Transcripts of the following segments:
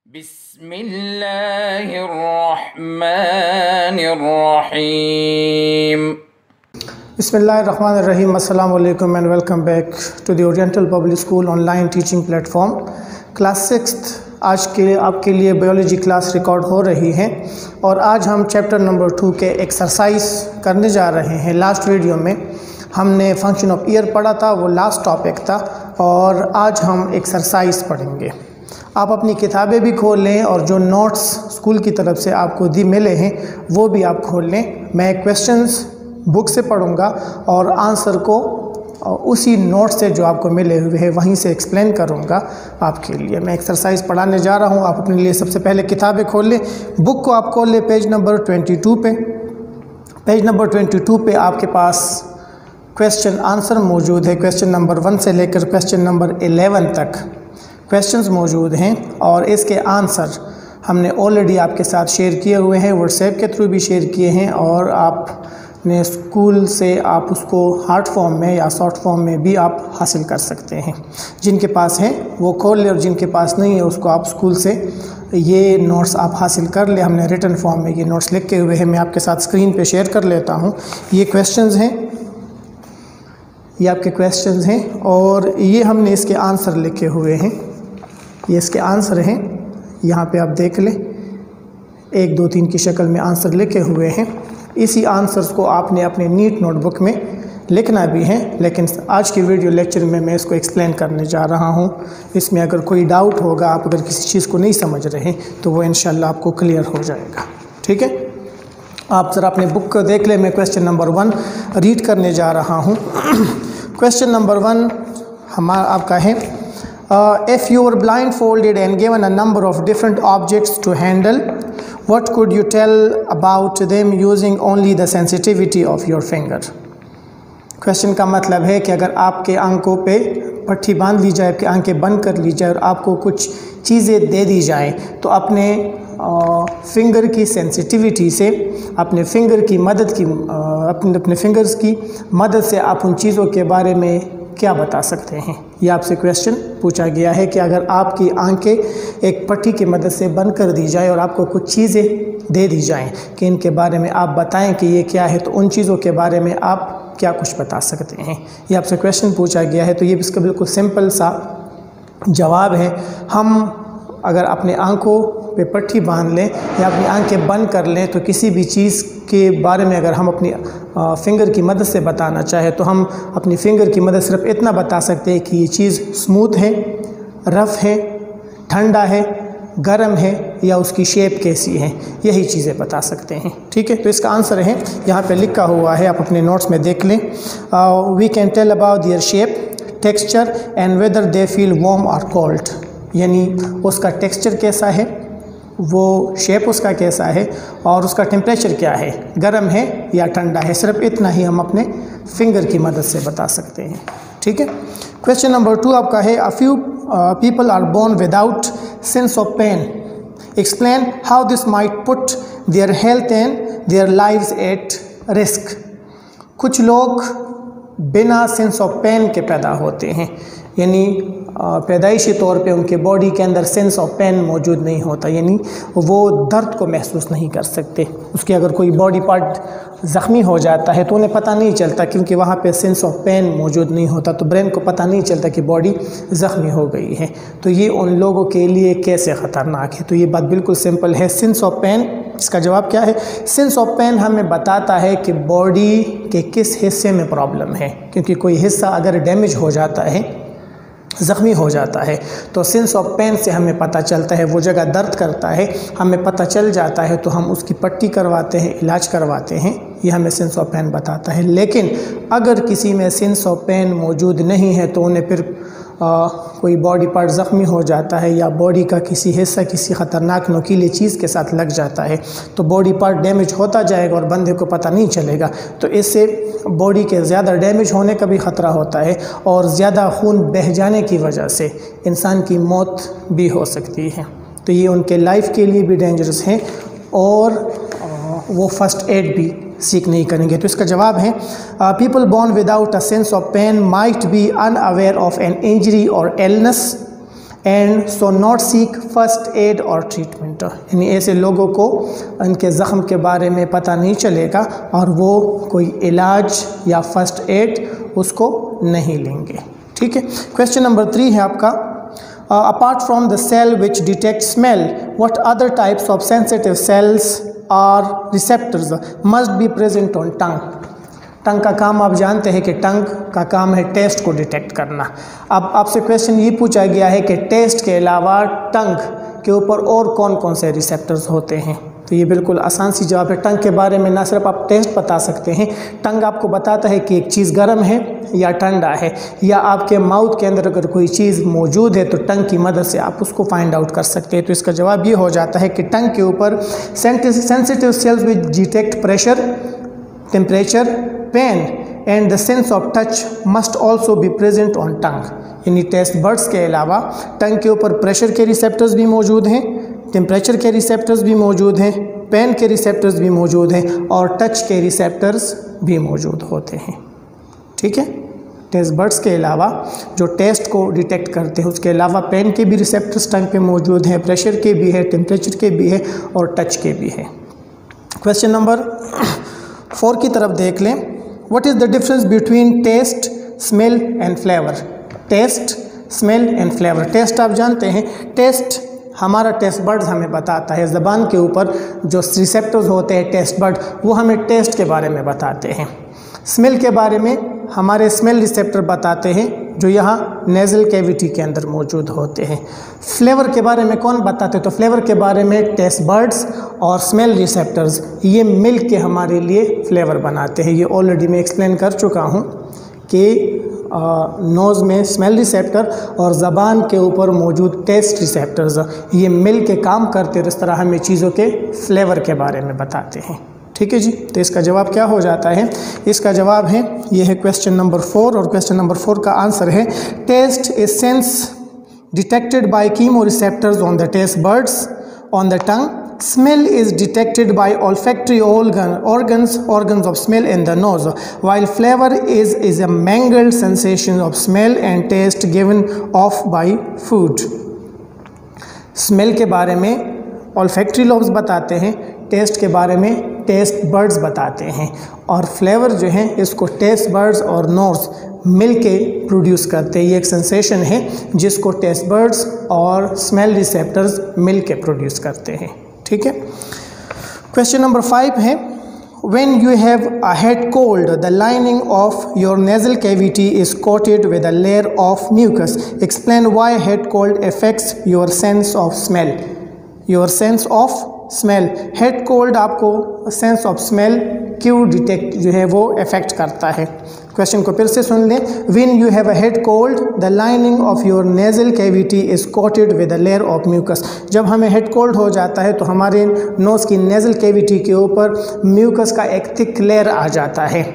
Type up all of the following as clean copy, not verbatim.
बिस्मिल्लाहिर्रहमानिर्रहीम। Bismillahirrahmanirrahim. Assalamu alaikum and welcome back to the Oriental Public School online teaching platform. Class 6 आज के आपके लिए बायोलॉजी क्लास रिकॉर्ड हो रही है और आज हम चैप्टर नंबर 2 के एक्सरसाइज करने जा रहे हैं। लास्ट वीडियो में हमने फंक्शन ऑफ ईयर पढ़ा था, वो लास्ट टॉपिक था और आज हम एक्सरसाइज पढ़ेंगे। आप अपनी किताबें भी खोल लें और जो नोट्स स्कूल की तरफ से आपको मिले हैं वो भी आप खोल लें। मैं क्वेश्चंस बुक से पढ़ूंगा और आंसर को उसी नोट से जो आपको मिले हुए हैं वहीं से एक्सप्लेन करूंगा आपके लिए। मैं एक्सरसाइज पढ़ाने जा रहा हूं। आप अपने लिए सबसे पहले किताबें खोल लें। बुक को आप खोल लें पेज नंबर 22 पे। पेज नंबर 22 पे आपके पास क्वेश्चन आंसर मौजूद है। क्वेश्चन नंबर 1 से लेकर क्वेश्चन नंबर 11 तक क्वेश्चंस मौजूद हैं और इसके आंसर हमने ऑलरेडी आपके साथ शेयर किए हुए हैं, व्हाट्सएप के थ्रू भी शेयर किए हैं और आपने स्कूल से आप उसको हार्ड फॉर्म में या सॉफ्ट फॉर्म में भी आप हासिल कर सकते हैं। जिनके पास है वो खोल ले और जिनके पास नहीं है उसको आप स्कूल से ये नोट्स आप हासिल कर ले। हमने रिटन फॉर्म में ये नोट्स लिखे हुए हैं, मैं आपके साथ स्क्रीन पे शेयर कर लेता हूँ। ये क्वेश्चंस हैं, ये आपके क्वेश्चंस हैं और ये हमने इसके आंसर लिखे हुए हैं। ये इसके आंसर हैं, यहाँ पे आप देख लें, 1 2 3 की शक्ल में आंसर लिखे हुए हैं। इसी आंसर्स को आपने अपने नीट नोटबुक में लिखना भी है, लेकिन आज की वीडियो लेक्चर में मैं इसको एक्सप्लेन करने जा रहा हूँ। इसमें अगर कोई डाउट होगा, आप अगर किसी चीज़ को नहीं समझ रहे तो वो इंशाल्लाह आपको क्लियर हो जाएगा। ठीक है, आप ज़रा अपने बुक को देख लें। मैं क्वेश्चन नंबर 1 रीड करने जा रहा हूँ। क्वेश्चन नंबर 1 हमारा आपका है, if you were blindfolded and given a number of different objects to handle, what could you tell about them using only the sensitivity of your finger? Question का मतलब है कि अगर आपके आंखों पे पट्टी बांध ली जाए, आपकी आंखें बंद कर ली जाए और आपको कुछ चीज़ें दे दी जाएं तो अपने फिंगर की सेंसिटिविटी से, अपने फिंगर की मदद की अपने फिंगर्स की मदद से आप उन चीज़ों के बारे में क्या बता सकते हैं। ये आपसे क्वेश्चन पूछा गया है कि अगर आपकी आंखें एक पट्टी की मदद से बंद कर दी जाए और आपको कुछ चीज़ें दे दी जाएं कि इनके बारे में आप बताएं कि ये क्या है, तो उन चीज़ों के बारे में आप क्या कुछ बता सकते हैं। ये आपसे क्वेश्चन पूछा गया है। तो ये इसका बिल्कुल सिंपल सा जवाब है। हम अगर अपने आंखों पे पट्टी बांध लें या अपनी आंखें बंद कर लें तो किसी भी चीज़ के बारे में अगर हम अपनी फिंगर की मदद से बताना चाहें तो हम अपनी फिंगर की मदद सिर्फ इतना बता सकते हैं कि ये चीज़ स्मूथ है, रफ़ है, ठंडा है, गर्म है या उसकी शेप कैसी है, यही चीज़ें बता सकते हैं। ठीक है, तो इसका आंसर है यहाँ पे लिखा हुआ है, आप अपने नोट्स में देख लें। We can tell about their shape, texture and whether they feel warm और कोल्ड, यानी उसका टेक्सचर कैसा है, वो शेप उसका कैसा है और उसका टेम्परेचर क्या है, गर्म है या ठंडा है। सिर्फ इतना ही हम अपने फिंगर की मदद से बता सकते हैं। ठीक है, क्वेश्चन नंबर 2 आपका है, a few people are born without sense of pain, explain how this might put their health and their lives at risk. कुछ लोग बिना सेंस ऑफ पेन के पैदा होते हैं, यानी पैदाइशी तौर पे उनके बॉडी के अंदर सेंस ऑफ पेन मौजूद नहीं होता, यानी वो दर्द को महसूस नहीं कर सकते। उसके अगर कोई बॉडी पार्ट ज़ख्मी हो जाता है तो उन्हें पता नहीं चलता, क्योंकि वहाँ पे सेंस ऑफ पेन मौजूद नहीं होता, तो ब्रेन को पता नहीं चलता कि बॉडी ज़ख्मी हो गई है। तो ये उन लोगों के लिए कैसे ख़तरनाक है। तो ये बात बिल्कुल सिंपल है। सेंस ऑफ पेन, इसका जवाब क्या है? सेंस ऑफ पेन हमें बताता है कि बॉडी के किस हिस्से में प्रॉब्लम है, क्योंकि कोई हिस्सा अगर डैमेज हो जाता है, ज़ख्मी हो जाता है, तो सेंस ऑफ पेन से हमें पता चलता है, वो जगह दर्द करता है, हमें पता चल जाता है, तो हम उसकी पट्टी करवाते हैं, इलाज करवाते हैं। ये हमें सेंस ऑफ पेन बताता है। लेकिन अगर किसी में सेंस ऑफ पेन मौजूद नहीं है तो उन्हें फिर कोई बॉडी पार्ट ज़ख्मी हो जाता है या बॉडी का किसी हिस्सा किसी ख़तरनाक नुकीली चीज़ के साथ लग जाता है तो बॉडी पार्ट डैमेज होता जाएगा और बंदे को पता नहीं चलेगा। तो इससे बॉडी के ज़्यादा डैमेज होने का भी ख़तरा होता है और ज़्यादा खून बह जाने की वजह से इंसान की मौत भी हो सकती है। तो ये उनके लाइफ के लिए भी डेंजरस है और वो फर्स्ट एड भी सीख नहीं करेंगे। तो इसका जवाब है, people born without a sense of pain might be unaware of an injury or illness and so not seek first aid or treatment, यानी ऐसे लोगों को उनके ज़ख्म के बारे में पता नहीं चलेगा और वो कोई इलाज या फर्स्ट एड उसको नहीं लेंगे। ठीक है। क्वेश्चन नंबर 3 है आपका, apart from the cell which detect smell, what other types of sensitive cells or receptors must be present on tongue? टंग का काम आप जानते हैं कि टंग का काम है टेस्ट को डिटेक्ट करना। अब आपसे क्वेश्चन ये पूछा गया है कि टेस्ट के अलावा टंग के ऊपर और कौन कौन से रिसेप्टर्स होते हैं, तो ये बिल्कुल आसान सी जवाब है। टंग के बारे में ना सिर्फ आप टेस्ट बता सकते हैं, टंग आपको बताता है कि एक चीज़ गर्म है या ठंडा है, या आपके माउथ के अंदर अगर कोई चीज़ मौजूद है तो टंग की मदद से आप उसको फाइंड आउट कर सकते हैं। तो इसका जवाब ये हो जाता है कि टंग के ऊपर sensitive cells which detect pressure, temperature, pain and the sense of touch must also be present on tongue, यानी टेस्ट बर्ड्स के अलावा टंग के ऊपर प्रेशर के रिसेप्टर्स भी मौजूद हैं, टेम्परेचर के रिसेप्टर्स भी मौजूद हैं, पेन के रिसेप्टर्स भी मौजूद हैं और टच के रिसेप्टर्स भी मौजूद होते हैं। ठीक है। टेस्ट बर्ड्स के अलावा जो टेस्ट को डिटेक्ट करते हैं उसके अलावा पेन के भी रिसेप्टर्स टंग पे मौजूद हैं, प्रेशर के भी है, टेम्परेचर के भी है और टच के भी है। क्वेश्चन नंबर 4 की तरफ देख लें, what is the difference between taste, smell and flavour? Taste, smell and flavour. Taste आप जानते हैं, टेस्ट हमारा टेस्ट बर्ड्स हमें बताता है, ज़बान के ऊपर जो रिसेप्टर्स होते हैं टेस्ट बर्ड वो हमें टेस्ट के बारे में बताते हैं। स्मेल के बारे में हमारे स्मेल रिसेप्टर बताते हैं जो यहाँ नेज़ल कैविटी के अंदर मौजूद होते हैं। फ्लेवर के बारे में कौन बताते हैं? तो फ्लेवर के बारे में टेस्ट बर्ड्स और स्मेल रिसेप्टर्स ये मिल के हमारे लिए फ्लेवर बनाते हैं। ये ऑलरेडी मैं एक्सप्लेन कर चुका हूँ कि नोज़ में स्मेल रिसेप्टर और ज़बान के ऊपर मौजूद टेस्ट रिसेप्टर्स ये मिल के काम करते और इस तरह हमें चीज़ों के फ्लेवर के बारे में बताते हैं। ठीक है जी। तो इसका जवाब क्या हो जाता है? इसका जवाब है, ये है क्वेश्चन नंबर 4 और क्वेश्चन नंबर 4 का आंसर है taste is sense detected by chemo receptors on the taste buds on the tongue. Smell is detected by olfactory organs of smell in the nose, while flavor is a mangled sensation of smell and taste given off by food. Smell के बारे में olfactory lobes बताते हैं, test के बारे में taste buds बताते हैं और फ्लेवर जो है इसको टेस्ट बर्ड्स और नोज़ मिल के प्रोड्यूस करते हैं। ये एक सेंसेशन है जिसको टेस्ट बर्ड्स और स्मेल रिसेप्टर्स मिल के प्रोड्यूस करते हैं। ठीक है। क्वेश्चन नंबर 5 है, when you have a head cold, the lining of your nasal cavity is coated with a layer of mucus. Explain why head cold affects your sense of smell. Your sense of smell. head cold आपको sense of smell क्यों detect जो है वो affect करता है? Question को फिर से सुन लें। When you have a head cold, the lining of your nasal cavity is coated with a layer of mucus. जब हमें हेड कोल्ड हो जाता है तो हमारे नोज़ की नेज़ल कैविटी के ऊपर म्यूकस का एक थिक लेयर आ जाता है।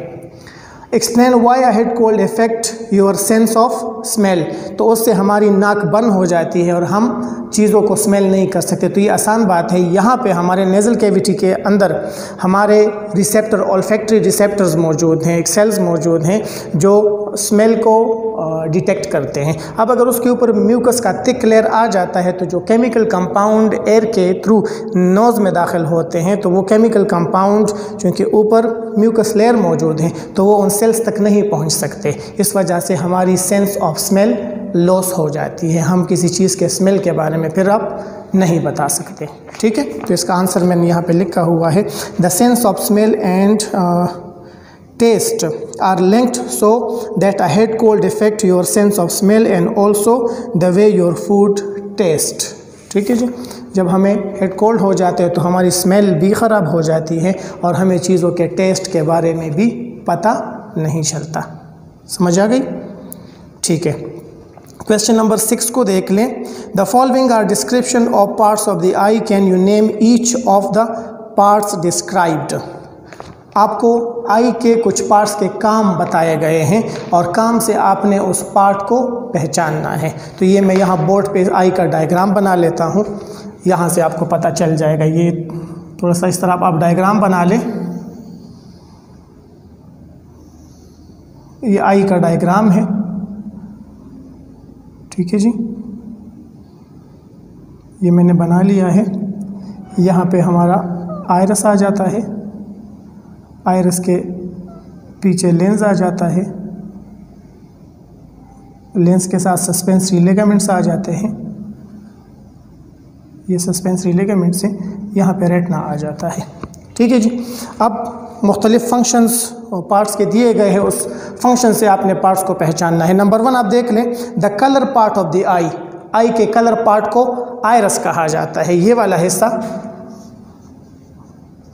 Explain why a head cold effect your sense of smell. तो उससे हमारी नाक बंद हो जाती है और हम चीज़ों को स्मेल नहीं कर सकते। तो ये आसान बात है, यहाँ पे हमारे नेज़ल कैविटी के अंदर हमारे रिसेप्टर ऑल्फैक्टरी रिसेप्टर्स मौजूद हैं, एक सेल्स मौजूद हैं जो स्मेल को डिटेक्ट करते हैं। अब अगर उसके ऊपर म्यूकस का थिक लेयर आ जाता है तो जो केमिकल कंपाउंड एयर के थ्रू नोज़ में दाखिल होते हैं तो वो केमिकल कंपाउंड चूँकि ऊपर म्यूकस लेयर मौजूद हैं तो वो उन सेल्स तक नहीं पहुंच सकते। इस वजह से हमारी सेंस ऑफ स्मेल लॉस हो जाती है, हम किसी चीज़ के स्मेल के बारे में फिर आप नहीं बता सकते। ठीक है। तो इसका आंसर मैंने यहाँ पे लिखा हुआ है, the sense of smell and taste are linked so that a head cold affect your sense of smell and also the way your food taste. ठीक है जी। जब हमें हेड कोल्ड हो जाते हैं तो हमारी स्मेल भी ख़राब हो जाती है और हमें चीज़ों के टेस्ट के बारे में भी पता नहीं चलता। समझ आ गई? ठीक है। क्वेश्चन नंबर 6 को देख लें। The following are description of parts of the eye, can you name each of the parts described. आपको आई के कुछ पार्ट्स के काम बताए गए हैं और काम से आपने उस पार्ट को पहचानना है। तो ये मैं यहाँ बोर्ड पे आई का डायग्राम बना लेता हूँ, यहाँ से आपको पता चल जाएगा। ये थोड़ा सा इस तरह आप डायग्राम बना लें। ये आई का डायग्राम है। ठीक है जी। ये मैंने बना लिया है। यहाँ पे हमारा आइरस आ जाता है, आइरस के पीछे लेंस आ जाता है, लेंस के साथ सस्पेंसरी लिगामेंट्स आ जाते हैं, ये सस्पेंसरी लिगामेंट से यहाँ पे रेटिना आ जाता है। ठीक है जी। अब मुख्तलिफ फंक्शंस और पार्ट्स के दिए गए हैं, उस फंक्शन से आपने पार्ट्स को पहचानना है। नंबर 1 आप देख लें, the colour part of the eye, eye के कलर पार्ट को आइरस कहा जाता है। ये वाला हिस्सा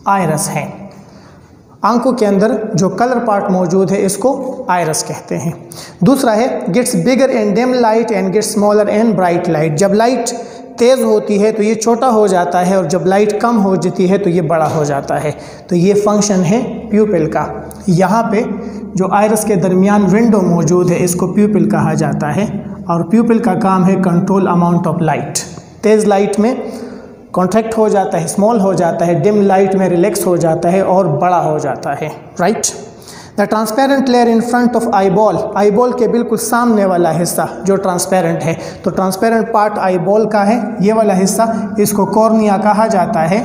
आइरस है, आंखों के अंदर जो कलर पार्ट मौजूद है इसको आइरस कहते हैं। दूसरा है gets bigger in dim light and gets smaller in bright light, जब लाइट तेज़ होती है तो ये छोटा हो जाता है और जब लाइट कम हो जाती है तो ये बड़ा हो जाता है। तो ये फंक्शन है प्यूपिल का। यहाँ पे जो आइरस के दरमियान विंडो मौजूद है इसको प्यूपिल कहा जाता है और प्यूपिल का काम है कंट्रोल अमाउंट ऑफ लाइट। तेज़ लाइट में कॉन्ट्रैक्ट हो जाता है, स्मॉल हो जाता है, डिम लाइट में रिलैक्स हो जाता है और बड़ा हो जाता है। Right. The transparent layer in front of eyeball, eyeball के बिल्कुल सामने वाला हिस्सा जो ट्रांसपेरेंट है, तो ट्रांसपेरेंट पार्ट आईबॉल का है ये वाला हिस्सा, इसको कॉर्निया कहा जाता है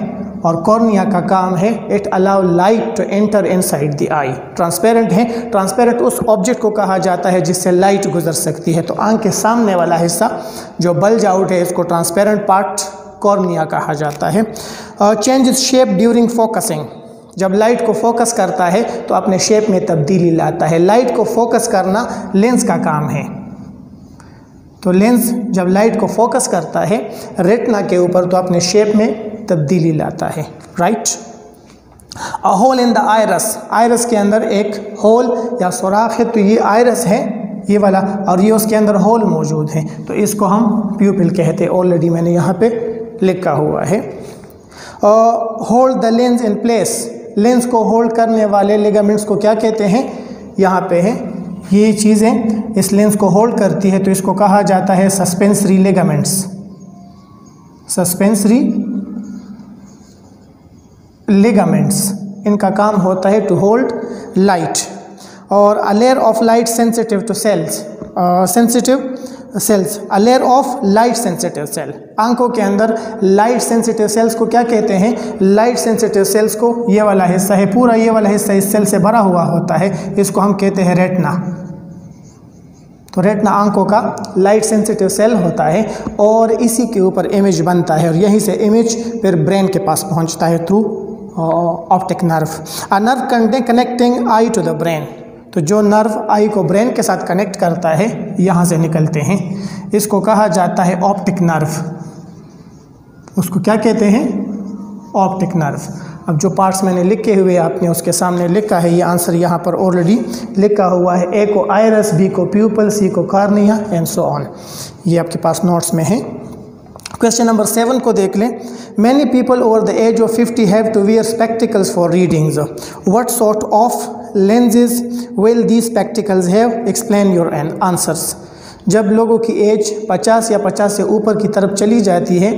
और कॉर्निया का काम है it allow light to enter inside the eye. Transparent है, ट्रांसपेरेंट उस ऑब्जेक्ट को कहा जाता है जिससे लाइट गुजर सकती है। तो आंख के सामने वाला हिस्सा जो बल्ज आउट है इसको ट्रांसपेरेंट पार्ट कॉर्निया कहा जाता है। चेंजेस शेप ड्यूरिंग फोकसिंग, जब लाइट को फोकस करता है तो अपने शेप में तब्दीली लाता है। लाइट को फोकस करना लेंस का काम है, तो लेंस जब लाइट को फोकस करता है रेटिना के ऊपर तो अपने शेप में तब्दीली लाता है। Right. A hole in the iris, iris के अंदर एक होल या सुराख है, तो ये आइरस है ये वाला और ये उसके अंदर होल मौजूद है, तो इसको हम प्यूपिल कहते हैं। ऑलरेडी मैंने यहाँ पे लिखा हुआ है। Hold the lens in place, lens को होल्ड करने वाले लिगामेंट्स को क्या कहते हैं, यहाँ पे है ये चीज़ें इस लेंस को होल्ड करती है तो इसको कहा जाता है सस्पेंसरी लिगामेंट्स। सस्पेंसरी लिगामेंट्स, इनका काम होता है टू होल्ड लाइट। और a layer of light sensitive to cells, sensitive cells, a layer of light sensitive cell, आंखों के अंदर लाइट सेंसिटिव सेल्स को क्या कहते हैं, लाइट सेंसिटिव सेल्स को ये वाला हिस्सा है, पूरा ये वाला हिस्सा इस सेल से भरा हुआ होता है, इसको हम कहते हैं रेटिना। तो रेटिना आंखों का लाइट सेंसिटिव सेल होता है और इसी के ऊपर इमेज बनता है और यहीं से इमेज फिर ब्रेन के पास पहुंचता है through optic nerve. A nerve connecting eye to the brain, तो जो नर्व आई को ब्रेन के साथ कनेक्ट करता है यहाँ से निकलते हैं, इसको कहा जाता है ऑप्टिक नर्व। उसको क्या कहते हैं, ऑप्टिक नर्व। अब जो पार्ट्स मैंने लिखे हुए आपने उसके सामने लिखा है, ये आंसर यहाँ पर ऑलरेडी लिखा हुआ है। ए को आइरस, बी को प्यूपल, सी को कॉर्निया एंड सो ऑन, ये आपके पास नोट्स में है। क्वेश्चन नंबर 7 को देख लें। Many people over the age of 50 have to wear spectacles for readings, what sort of lenses will these spectacles have, explain your answers। जब लोगों की एज 50 या 50 से ऊपर की तरफ चली जाती है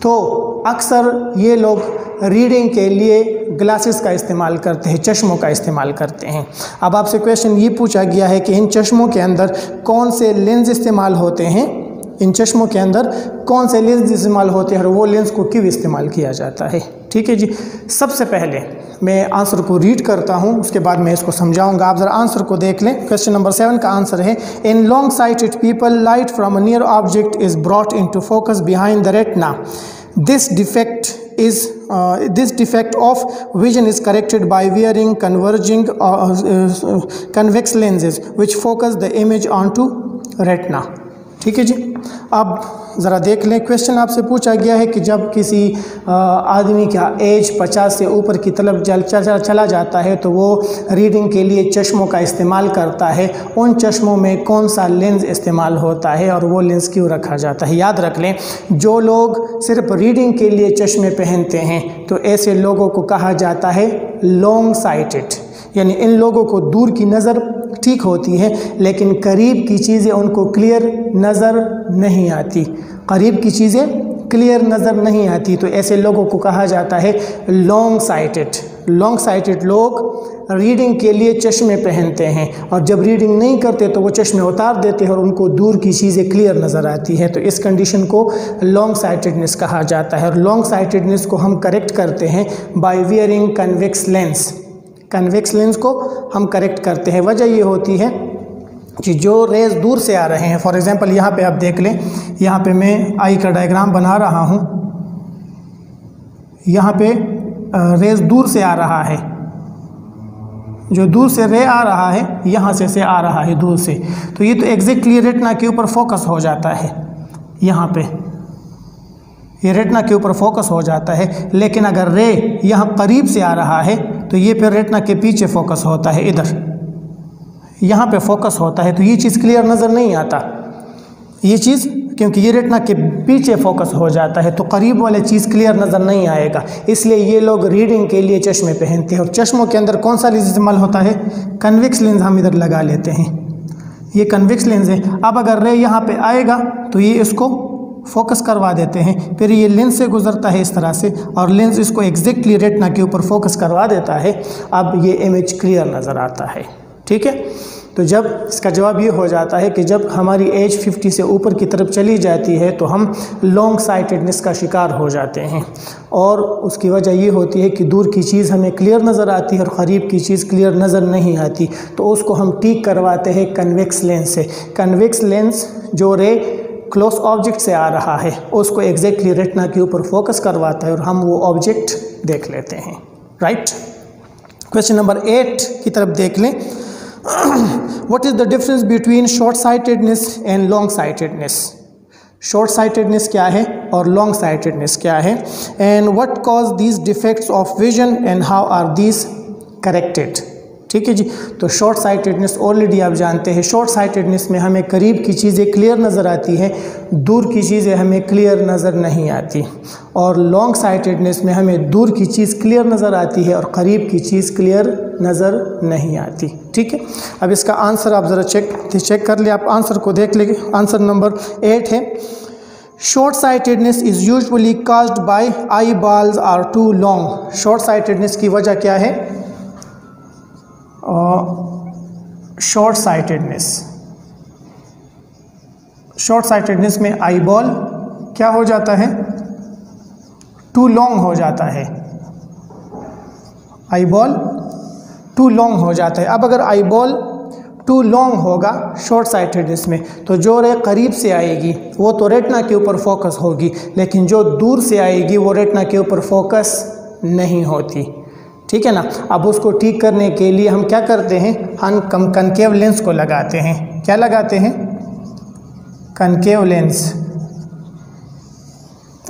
तो अक्सर ये लोग रीडिंग के लिए ग्लासेस का इस्तेमाल करते हैं, चश्मों का इस्तेमाल करते हैं। अब आपसे क्वेश्चन ये पूछा गया है कि इन चश्मों के अंदर कौन से लेंस इस्तेमाल होते हैं, इन चश्मों के अंदर कौन से लेंस इस्तेमाल होते हैं और वो लेंस को क्यों इस्तेमाल किया जाता है। ठीक है जी। सबसे पहले मैं आंसर को रीड करता हूं, उसके बाद मैं इसको समझाऊंगा। आप ज़रा आंसर को देख लें। क्वेश्चन नंबर 7 का आंसर है in long sighted people light from a near object is brought into focus behind the retina. This defect of vision is corrected by wearing converging convex lenses which focus the image onto retina। ठीक है जी। अब ज़रा देख लें, question आपसे पूछा गया है कि जब किसी आदमी का एज 50 से ऊपर की तरफ चला जाता है तो वो रीडिंग के लिए चश्मों का इस्तेमाल करता है, उन चश्मों में कौन सा लेंस इस्तेमाल होता है और वो लेंस क्यों रखा जाता है। याद रख लें, जो लोग सिर्फ रीडिंग के लिए चश्मे पहनते हैं तो ऐसे लोगों को कहा जाता है लॉन्ग साइटेड, यानी इन लोगों को दूर की नज़र ठीक होती है लेकिन करीब की चीज़ें उनको क्लियर नज़र नहीं आती, करीब की चीज़ें क्लियर नज़र नहीं आती, तो ऐसे लोगों को कहा जाता है लॉन्ग साइटेड। लॉन्ग साइटेड लोग रीडिंग के लिए चश्मे पहनते हैं और जब रीडिंग नहीं करते तो वो चश्मे उतार देते हैं और उनको दूर की चीज़ें क्लियर नज़र आती है। तो इस कंडीशन को लॉन्ग साइटेडनेस कहा जाता है। और लॉन्ग साइटेडनेस को हम करेक्ट करते हैं by wearing convex lens. Convex lens को हम करेक्ट करते हैं। वजह ये होती है कि जो रेज दूर से आ रहे हैं, फॉर एग्जांपल यहाँ पे आप देख लें, यहाँ पे मैं आई का डायग्राम बना रहा हूँ, यहाँ पे रेज दूर से आ रहा है, जो दूर से रे आ रहा है यहाँ से आ रहा है दूर से, तो ये तो एग्जैक्टली रेटिना के ऊपर फोकस हो जाता है, यहाँ पे ये रेटिना के ऊपर फोकस हो जाता है। लेकिन अगर रे यहाँ करीब से आ रहा है तो ये फिर रेटिना के पीछे फोकस होता है, इधर यहाँ पे फोकस होता है, तो ये चीज़ क्लियर नज़र नहीं आता, ये चीज़ क्योंकि ये रेटिना के पीछे फोकस हो जाता है तो करीब वाले चीज़ क्लियर नज़र नहीं आएगा। इसलिए ये लोग रीडिंग के लिए चश्मे पहनते हैं। और चश्मों के अंदर कौन सा लेंस इस्तेमाल होता है? कन्वेक्स लेंस हम इधर लगा लेते हैं, ये कन्वेक्स लेंस है। अब अगर रे यहाँ पे आएगा तो ये इसको फोकस करवा देते हैं, फिर ये लेंस से गुजरता है इस तरह से और लेंस इसको एग्जैक्टली रेटिना के ऊपर फोकस करवा देता है। अब ये इमेज क्लियर नज़र आता है। ठीक है, तो जब इसका जवाब ये हो जाता है कि जब हमारी एज 50 से ऊपर की तरफ चली जाती है तो हम लॉन्ग साइटेडनेस का शिकार हो जाते हैं। और उसकी वजह ये होती है कि दूर की चीज़ हमें क्लियर नज़र आती है और क़रीब की चीज़ क्लियर नज़र नहीं आती, तो उसको हम ठीक करवाते हैं कन्वेक्स लेंस से। कन्वेक्स लेंस जो रे क्लोज ऑब्जेक्ट से आ रहा है उसको एग्जैक्टली रेटिना के ऊपर फोकस करवाता है और हम वो ऑब्जेक्ट देख लेते हैं। राइट, क्वेश्चन नंबर 8 की तरफ देख लें। What is the difference between short-sightedness and long-sightedness? Short-sightedness क्या है और long-sightedness क्या है? And what cause these defects of vision and how are these corrected? ठीक है जी, तो शॉर्ट साइटेडनेस ऑलरेडी आप जानते हैं। शॉर्ट साइटेडनेस में हमें करीब की चीज़ें क्लियर नज़र आती हैं, दूर की चीज़ें हमें क्लियर नज़र नहीं आती। और लॉन्ग साइटेडनेस में हमें दूर की चीज़ क्लियर नज़र आती है और करीब की चीज़ क्लियर नज़र नहीं आती। ठीक है, अब इसका आंसर आप ज़रा चेक कर ले, आप आंसर को देख लेंगे। आंसर नंबर 8 है, short sightedness is usually caused by eye balls are too long. Short sightedness की वजह क्या है? शॉर्ट साइटेडनेस में आई बॉल क्या हो जाता है? टू लॉन्ग हो जाता है, आई बॉल टू लॉन्ग हो जाता है। अब अगर आई बॉल टू लॉन्ग होगा शॉर्ट साइटेडनेस में तो जो रे करीब से आएगी वो तो रेटिना के ऊपर फोकस होगी, लेकिन जो दूर से आएगी वो रेटिना के ऊपर फोकस नहीं होती। ठीक है ना, अब उसको ठीक करने के लिए हम क्या करते हैं? हम कनकेव लेंस को लगाते हैं। क्या लगाते हैं? Concave lens.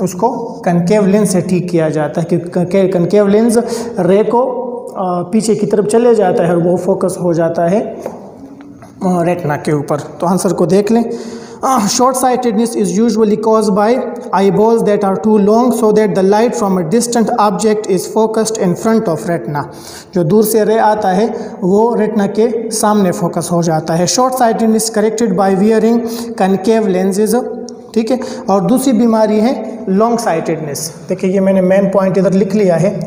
उसको कनकेव लेंस से ठीक किया जाता है क्योंकि कनकेव लेंस रे को पीछे की तरफ चले जाता है और वो फोकस हो जाता है रेटिना के ऊपर। तो आंसर को देख लें। Short sightedness is usually caused by eyeballs that are too long so that the light from a distant object is focused in front of retina. जो दूर से रे आता है वो रेटिना के सामने फोकस हो जाता है। Short sightedness corrected by wearing concave lenses. ठीक है, और दूसरी बीमारी है लॉन्ग साइटेडनेस। देखिए ये मैंने मेन पॉइंट इधर लिख लिया है।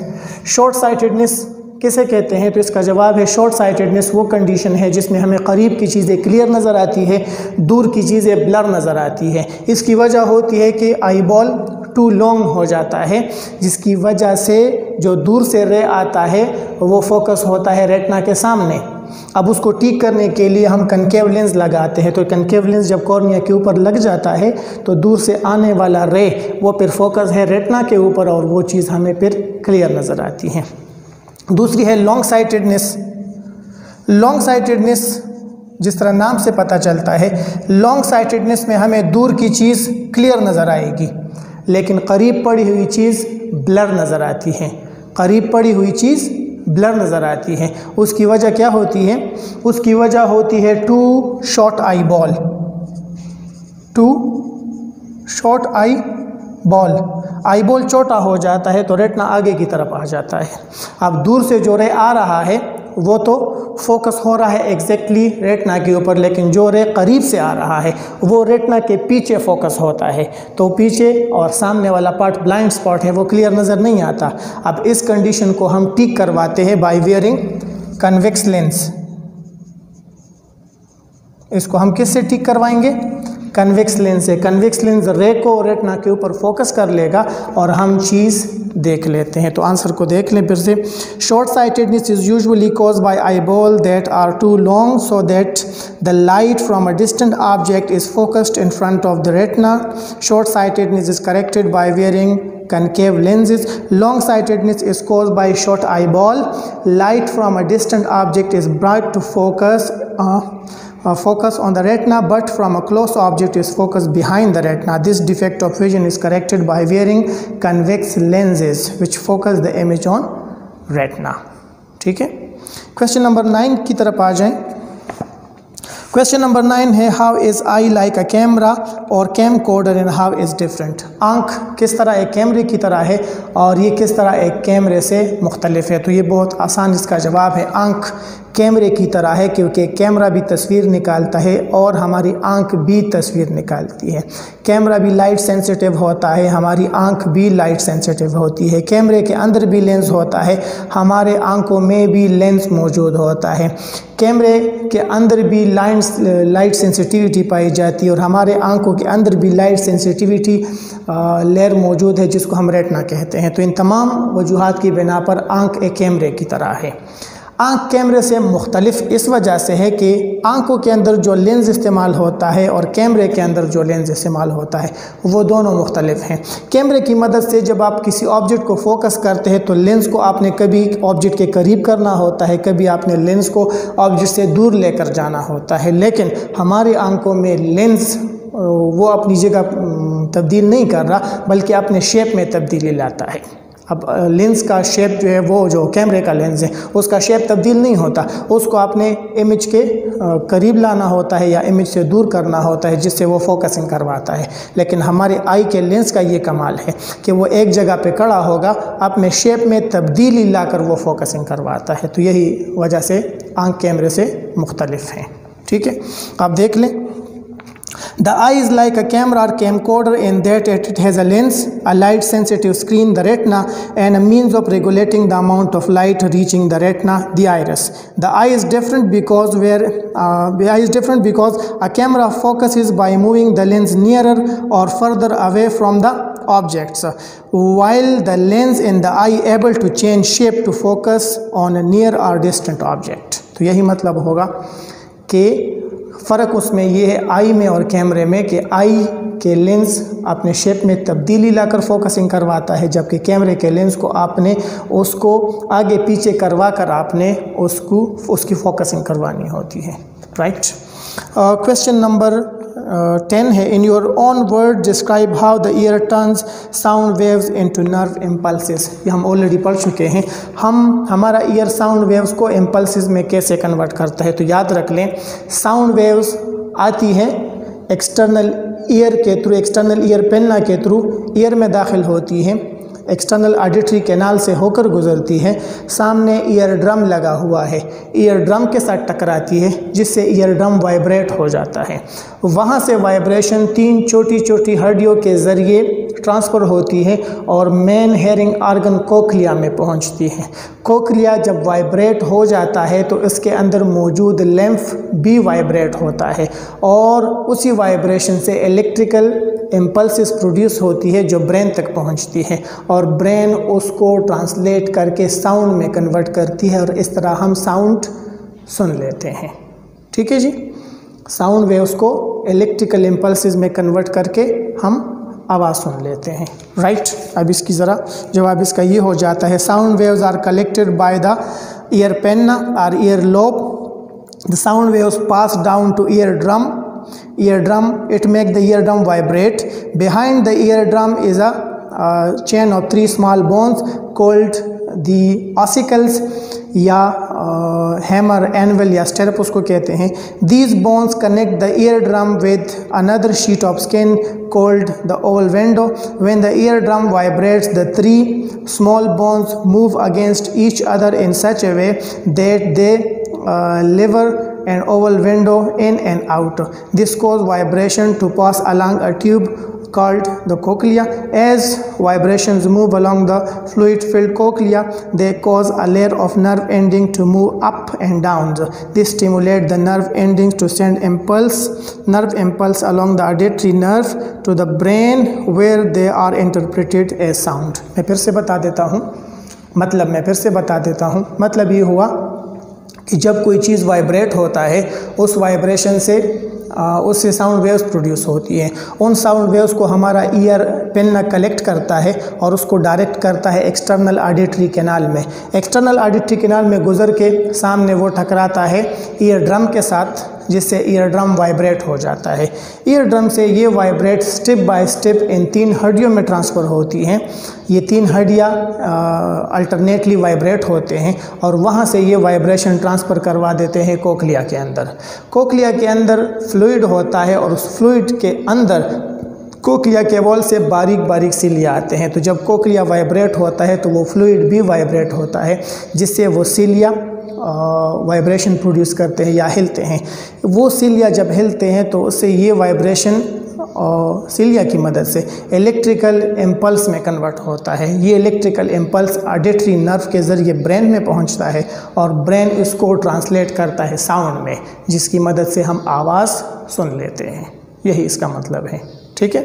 शॉर्ट साइटेडनेस किसे कहते हैं? तो इसका जवाब है शॉर्ट साइटेडनेस वो कंडीशन है जिसमें हमें करीब की चीज़ें क्लियर नज़र आती है, दूर की चीज़ें ब्लर नज़र आती है। इसकी वजह होती है कि आई बॉल टू लॉन्ग हो जाता है, जिसकी वजह से जो दूर से रे आता है वो फोकस होता है रेटिना के सामने। अब उसको ठीक करने के लिए हम कनकेव लेंस लगाते हैं। तो कनकेव लेंस जब कॉर्निया के ऊपर लग जाता है तो दूर से आने वाला रे वो फिर फोकस है रेटिना के ऊपर और वो चीज़ हमें फिर क्लियर नज़र आती है। दूसरी है लॉन्ग साइटेडनेस। लॉन्ग साइटेडनेस जिस तरह नाम से पता चलता है, लॉन्ग साइटेडनेस में हमें दूर की चीज़ क्लियर नज़र आएगी लेकिन करीब पड़ी हुई चीज़ ब्लर नज़र आती है। करीब पड़ी हुई चीज़ ब्लर नज़र आती है। उसकी वजह क्या होती है? उसकी वजह होती है too short eye ball. Too short eye ball, eye ball छोटा हो जाता है तो रेटिना आगे की तरफ आ जाता है। अब दूर से जो रे आ रहा है वो तो फोकस हो रहा है एग्जैक्टली रेटिना के ऊपर, लेकिन जो रे करीब से आ रहा है वो रेटिना के पीछे फोकस होता है, तो पीछे और सामने वाला पार्ट ब्लाइंड स्पॉट है वो क्लियर नज़र नहीं आता। अब इस कंडीशन को हम ठीक करवाते हैं बाय वियरिंग कन्वेक्स लेंस, इसको हम किससे ठीक करवाएंगे? कन्वेक्स लेंस से। कन्वेक्स लेंस रे को रेटिना के ऊपर फोकस कर लेगा और हम चीज़ देख लेते हैं। तो आंसर को देख लें फिर से। Short sightedness is usually cause by eyeball that are too long so that the light from a distant object is focused in front of the retina. Short sightedness is corrected by wearing concave lenses. Long sightedness is caused by short eyeball. Light from a distant object is brought to focus on the retina, but from a close object is focused behind the retina. This defect of vision is corrected by wearing convex lenses which focus the image on retina. ठीक है, question number 9 की तरफ आ जाएं। Question number 9 है how is eye like a camera और camcorder and how is different. आँख किस तरह एक कैमरे की तरह है और ये किस तरह एक कैमरे से मुख्तलिफ है। तो ये बहुत आसान इसका जवाब है। आँख कैमरे की तरह है क्योंकि कैमरा भी तस्वीर निकालता है और हमारी आँख भी तस्वीर निकालती है। कैमरा भी लाइट सेंसिटिव होता है, हमारी आँख भी लाइट सेंसिटिव होती है। कैमरे के अंदर भी लेंस होता है, हमारे आँखों में भी लेंस मौजूद होता है। कैमरे के अंदर भी लाइट सेंसिटिविटी पाई जाती है और हमारे आँखों के अंदर भी लाइट सेंसिटिविटी लेयर मौजूद है जिसको हम रेटिना कहते हैं। तो इन तमाम वजूहात की बिना पर आँख एक कैमरे की तरह है। आँख कैमरे से मुख्तलिफ इस वजह से है कि आँखों के अंदर जो लेंस इस्तेमाल होता है और कैमरे के अंदर जो लेंस इस्तेमाल होता है वो दोनों मुख्तलिफ हैं। कैमरे की मदद से जब आप किसी ऑब्जेक्ट को फोकस करते हैं तो लेंस को आपने कभी ऑब्जेक्ट के करीब करना होता है, कभी आपने लेंस को ऑब्जेक्ट से दूर लेकर जाना होता है। लेकिन हमारी आँखों में लेंस वो अपनी जगह तब्दील नहीं कर रहा बल्कि अपने शेप में तब्दीली लाता है। अब लेंस का शेप जो है वो जो कैमरे का लेंस है उसका शेप तब्दील नहीं होता, उसको आपने इमेज के करीब लाना होता है या इमेज से दूर करना होता है जिससे वो फोकसिंग करवाता है। लेकिन हमारे आई के लेंस का ये कमाल है कि वो एक जगह पे खड़ा होगा, अपने शेप में तब्दीली लाकर वो फोकसिंग करवाता है। तो यही वजह से आँख कैमरे से मुख्तलिफ हैं। ठीक है, आप देख लें। The eye is like a camera or camcorder in that it has a lens, a light sensitive screen, the retina, and a means of regulating the amount of light reaching the retina, the iris. The eye is different because a camera focuses by moving the lens nearer or further away from the objects, while the lens in the eye able to change shape to focus on a near or distant object. तो यही मतलब होगा कि फ़र्क उसमें ये है आई में और कैमरे में कि आई के लेंस अपने शेप में तब्दीली लाकर फोकसिंग करवाता है, जबकि कैमरे के लेंस को आपने उसको आगे पीछे करवा कर आपने उसकी फोकसिंग करवानी होती है। राइट। क्वेश्चन नंबर 10 है in your own word describe how the year turns sound waves into nerve impulses. ये हम ऑलरेडी पढ़ चुके हैं। हमारा ईयर साउंड वेव्स को इम्पल्सेस में कैसे कन्वर्ट करता है। तो याद रख लें, साउंड वेव्स आती है एक्सटर्नल ईयर के थ्रू, एक्सटर्नल ईयर पेन्ना के थ्रू ईयर में दाखिल होती है, एक्सटर्नल ऑडिटरी कैनाल से होकर गुजरती है, सामने ईयर ड्रम लगा हुआ है, ईयर ड्रम के साथ टकराती है जिससे ईयर ड्रम वाइब्रेट हो जाता है। वहाँ से वाइब्रेशन 3 छोटी छोटी हड्डियों के ज़रिए ट्रांसफ़र होती है और मेन हेयरिंग आर्गन कोक्लिया में पहुँचती है। कोक्लिया जब वाइब्रेट हो जाता है तो इसके अंदर मौजूद लेम्फ भी वाइब्रेट होता है और उसी वाइब्रेशन से इलेक्ट्रिकल इम्पल्सेस प्रोड्यूस होती है जो ब्रेन तक पहुंचती है और ब्रेन उसको ट्रांसलेट करके साउंड में कन्वर्ट करती है और इस तरह हम साउंड सुन लेते हैं। ठीक है जी, साउंड वेव्स को इलेक्ट्रिकल इम्पल्सेस में कन्वर्ट करके हम आवाज़ सुन लेते हैं। राइट। अब इसकी ज़रा जवाब इसका ये हो जाता है, sound waves are collected by the ear pinna और ear lobe. The sound waves pass down to eardrum. Eardrum, it makes the eardrum vibrate. Behind the eardrum is a chain of 3 small bones called the ossicles या hammer, anvil या stirrup उसको कहते हैं. These bones connect the eardrum with another sheet of skin called the oval window. When the eardrum vibrates, the 3 small bones move against each other in such a way that they lever an oval window in and out. This causes vibration to pass along a tube called the cochlea. As vibrations move along the fluid-filled cochlea, they cause a layer of nerve ending to move up and down. This stimulates the nerve endings to send nerve impulse along the auditory nerve to the brain, where they are interpreted as sound. मैं फिर से बता देता हूँ मतलब ये हुआ कि जब कोई चीज़ वाइब्रेट होता है, उस वाइब्रेशन से उससे साउंड वेव्स प्रोड्यूस होती हैं। उन साउंड वेव्स को हमारा ईयर पिन कलेक्ट करता है और उसको डायरेक्ट करता है एक्सटर्नल ऑडिटरी कैनाल में। एक्सटर्नल ऑडिटरी कैनाल में गुजर के सामने वो टकराता है ईयर ड्रम के साथ, जिससे ईयर ड्रम वाइब्रेट हो जाता है। ईयर ड्रम से ये vibrate step by step in 3 हड्डियों में ट्रांसफ़र होती हैं। ये 3 हड्डियाँ अल्टरनेटली वाइब्रेट होते हैं और वहाँ से ये वाइब्रेशन ट्रांसफ़र करवा देते हैं कोक्लिया के अंदर। कोक्लिया के अंदर फ्लूइड होता है और उस फ्लूइड के अंदर कोक्लिया के वॉल से बारीक बारीक सिलिया आते हैं। तो जब कोक्लिया वाइब्रेट होता है तो वो फ्लूइड भी वाइब्रेट होता है, जिससे वो सिलिया वाइब्रेशन प्रोड्यूस करते हैं या हिलते हैं। वो सिलिया जब हिलते हैं तो उससे ये वाइब्रेशन सिलिया की मदद से इलेक्ट्रिकल इम्पल्स में कन्वर्ट होता है। ये इलेक्ट्रिकल इम्पल्स ऑडिटरी नर्व के ज़रिए ब्रेन में पहुंचता है और ब्रेन इसको ट्रांसलेट करता है साउंड में, जिसकी मदद से हम आवाज़ सुन लेते हैं। यही इसका मतलब है। ठीक है।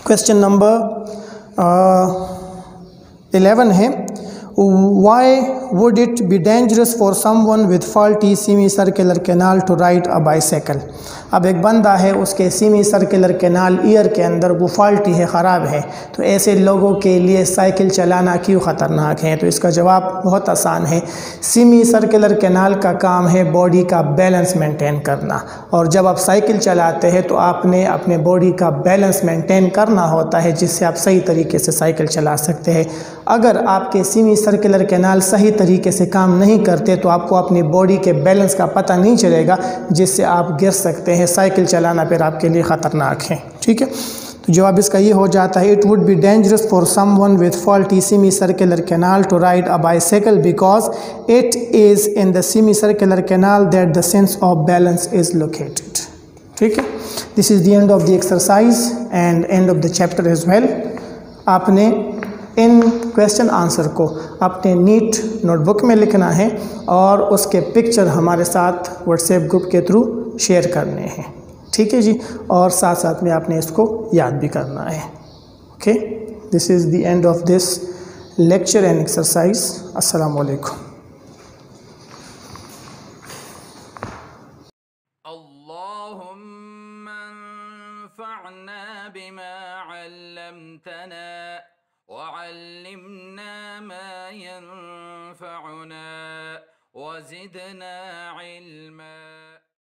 क्वेश्चन नंबर 11 है, Why would it be dangerous for someone with faulty semicircular canal to ride a bicycle? अब एक बंदा है, उसके सेमी सर्कुलर कैनाल ईयर के अंदर वो फॉल्टी है, ख़राब है, तो ऐसे लोगों के लिए साइकिल चलाना क्यों ख़तरनाक है? तो इसका जवाब बहुत आसान है। सेमी सर्कुलर कैनाल का काम है बॉडी का बैलेंस मेंटेन करना, और जब आप साइकिल चलाते हैं तो आपने अपने बॉडी का बैलेंस मेंटेन करना होता है, जिससे आप सही तरीके से साइकिल चला सकते हैं। अगर आपके सेमी सर्कुलर कैनाल सही तरीके से काम नहीं करते तो आपको अपनी बॉडी के बैलेंस का पता नहीं चलेगा, जिससे आप गिर सकते हैं। साइकिल चलाना फिर आपके लिए ख़तरनाक है। ठीक है, तो जवाब इसका ये हो जाता है, it would be dangerous for someone with faulty semi circular canal to ride a bicycle because it is in the semi circular canal that the sense of balance is located. ठीक है, this is the end of the exercise and end of the chapter as well. आपने इन question answer को अपने NEET notebook में लिखना है और उसके पिक्चर हमारे साथ व्हाट्सएप ग्रुप के थ्रू शेयर करने हैं। ठीक है जी, और साथ साथ में आपने इसको याद भी करना है। Okay, this is the end of this lecture and exercise. अस्सलाम वालेकुम। अल्लाहुम्मा अंफ़अना बिमा अल्लमतना वअल्लिमना मा यंफ़अुना वज़िदना इल्मा।